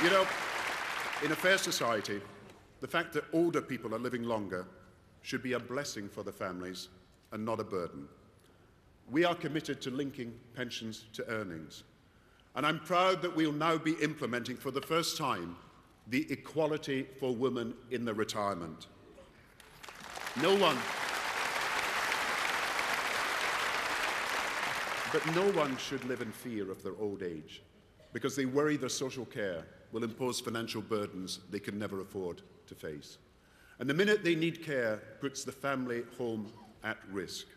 You know, in a fair society, the fact that older people are living longer should be a blessing for the families and not a burden. We are committed to linking pensions to earnings. And I'm proud that we'll now be implementing for the first time the equality for women in the retirement. No one should live in fear of their old age because they worry their social care will impose financial burdens they can never afford to face. And the minute they need care puts the family home at risk.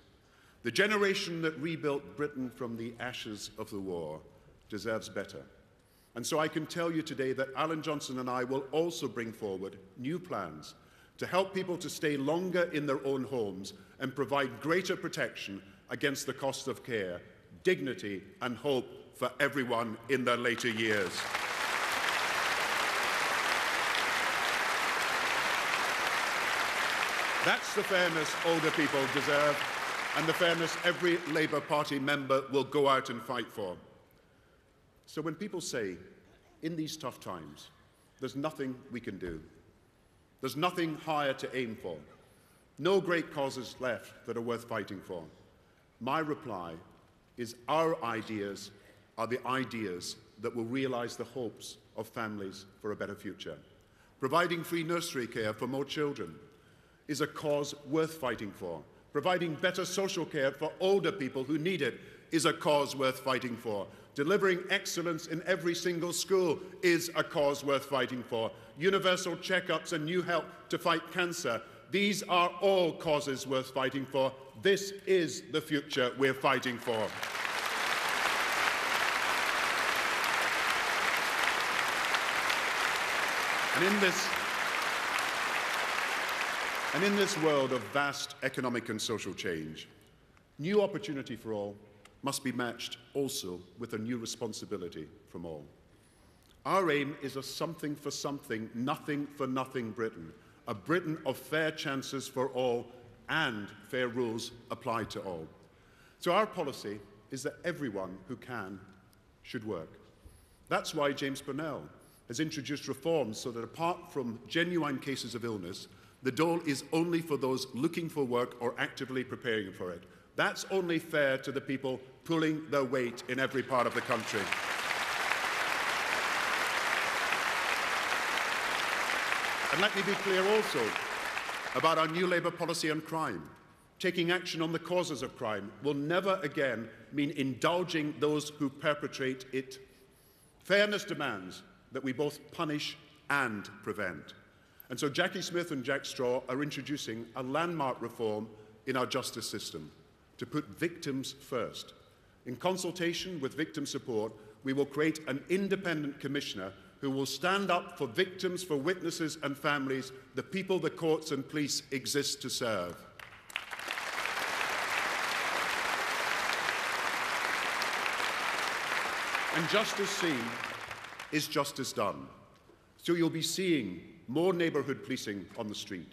The generation that rebuilt Britain from the ashes of the war deserves better. And so I can tell you today that Alan Johnson and I will also bring forward new plans to help people to stay longer in their own homes and provide greater protection against the cost of care, dignity and hope for everyone in their later years. That's the fairness older people deserve, and the fairness every Labour Party member will go out and fight for. So when people say, in these tough times, there's nothing we can do, there's nothing higher to aim for, no great causes left that are worth fighting for, my reply is our ideas are the ideas that will realise the hopes of families for a better future. Providing free nursery care for more children is a cause worth fighting for. Providing better social care for older people who need it is a cause worth fighting for. Delivering excellence in every single school is a cause worth fighting for. Universal checkups and new help to fight cancer, these are all causes worth fighting for. This is the future we're fighting for. And in this world of vast economic and social change, new opportunity for all must be matched also with a new responsibility from all. Our aim is a something for something, nothing for nothing Britain, a Britain of fair chances for all and fair rules applied to all. So our policy is that everyone who can should work. That's why James Burnell has introduced reforms so that apart from genuine cases of illness, the dole is only for those looking for work or actively preparing for it. That's only fair to the people pulling their weight in every part of the country. And let me be clear also about our new Labour policy on crime. Taking action on the causes of crime will never again mean indulging those who perpetrate it. Fairness demands that we both punish and prevent. And so Jackie Smith and Jack Straw are introducing a landmark reform in our justice system to put victims first. In consultation with Victim Support, we will create an independent commissioner who will stand up for victims, for witnesses and families, the people the courts and police exist to serve. And justice seen is justice done. So you'll be seeing more neighbourhood policing on the street,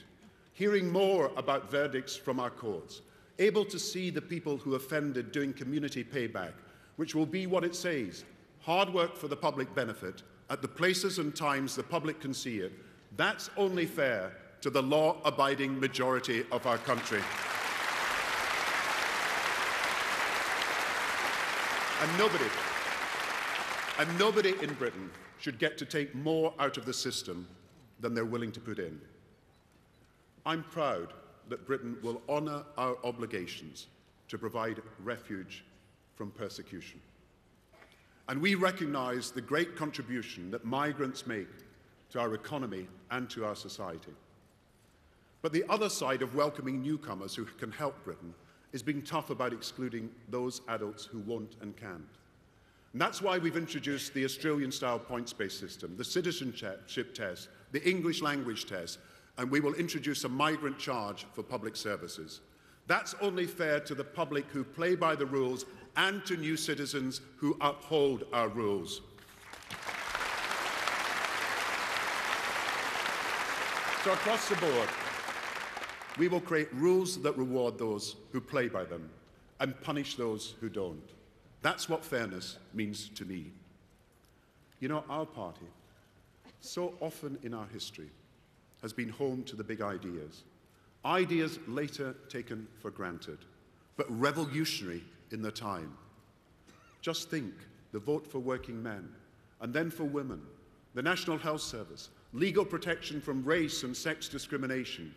hearing more about verdicts from our courts, able to see the people who offended doing community payback, which will be what it says, hard work for the public benefit, at the places and times the public can see it. That's only fair to the law-abiding majority of our country. And nobody in Britain should get to take more out of the system than they're willing to put in. I'm proud that Britain will honour our obligations to provide refuge from persecution. And we recognise the great contribution that migrants make to our economy and to our society. But the other side of welcoming newcomers who can help Britain is being tough about excluding those adults who won't and can't. And that's why we've introduced the Australian-style points-based system, the citizenship test, the English language test, and we will introduce a migrant charge for public services. That's only fair to the public who play by the rules and to new citizens who uphold our rules. So across the board, we will create rules that reward those who play by them and punish those who don't. That's what fairness means to me. You know, our party so often in our history, has been home to the big ideas. Ideas later taken for granted, but revolutionary in their time. Just think, the vote for working men, and then for women, the National Health Service, legal protection from race and sex discrimination.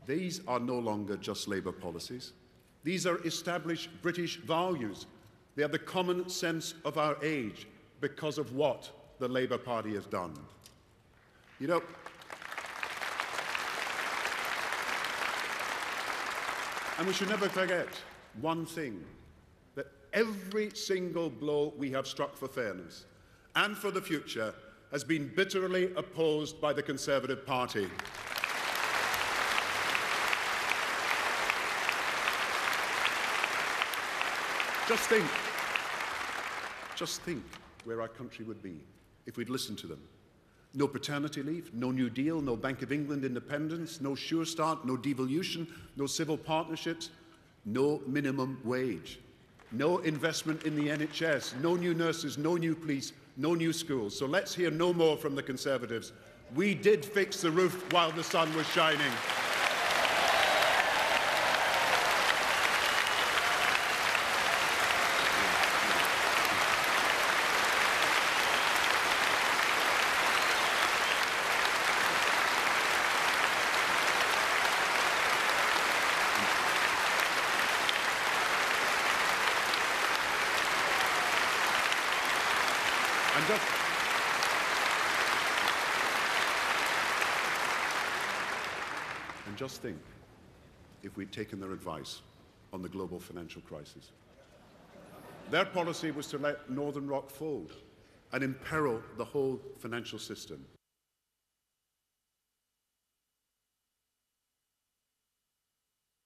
These are no longer just Labour policies. These are established British values. They are the common sense of our age because of what the Labour Party has done. You know, and we should never forget one thing, that every single blow we have struck for fairness and for the future has been bitterly opposed by the Conservative Party. Just think where our country would be if we'd listened to them. No paternity leave, no New Deal, no Bank of England independence, no Sure Start, no devolution, no civil partnerships, no minimum wage, no investment in the NHS, no new nurses, no new police, no new schools. So let's hear no more from the Conservatives. We did fix the roof while the sun was shining. And just think if we'd taken their advice on the global financial crisis. Their policy was to let Northern Rock fold and imperil the whole financial system.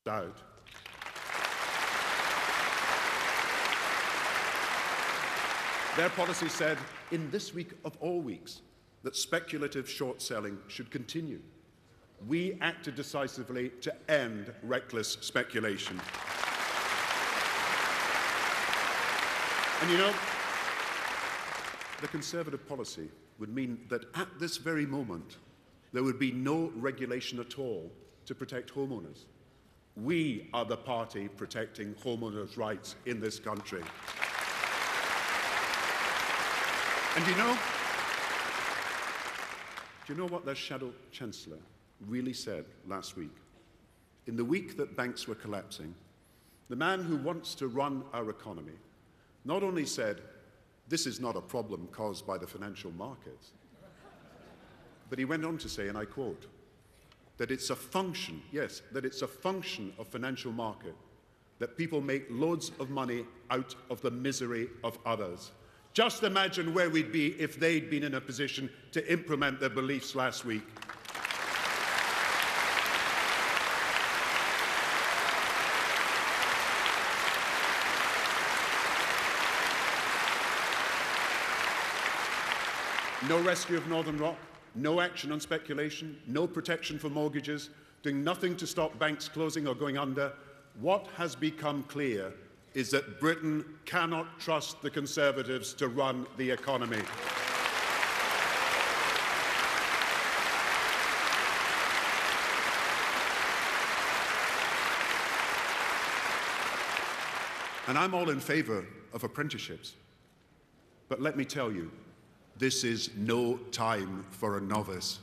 Doubt. Their policy said, in this week of all weeks, that speculative short selling should continue. We acted decisively to end reckless speculation. And you know, the Conservative policy would mean that at this very moment, there would be no regulation at all to protect homeowners. We are the party protecting homeowners' rights in this country. And do you know what their shadow chancellor really said last week? In the week that banks were collapsing, the man who wants to run our economy not only said, this is not a problem caused by the financial markets, but he went on to say, and I quote, that it's a function, yes, that it's a function of financial market that people make loads of money out of the misery of others. Just imagine where we'd be if they'd been in a position to implement their beliefs last week. No rescue of Northern Rock, no action on speculation, no protection for mortgages, doing nothing to stop banks closing or going under. What has become clear is that Britain cannot trust the Conservatives to run the economy. And I'm all in favour of apprenticeships. But let me tell you, this is no time for a novice.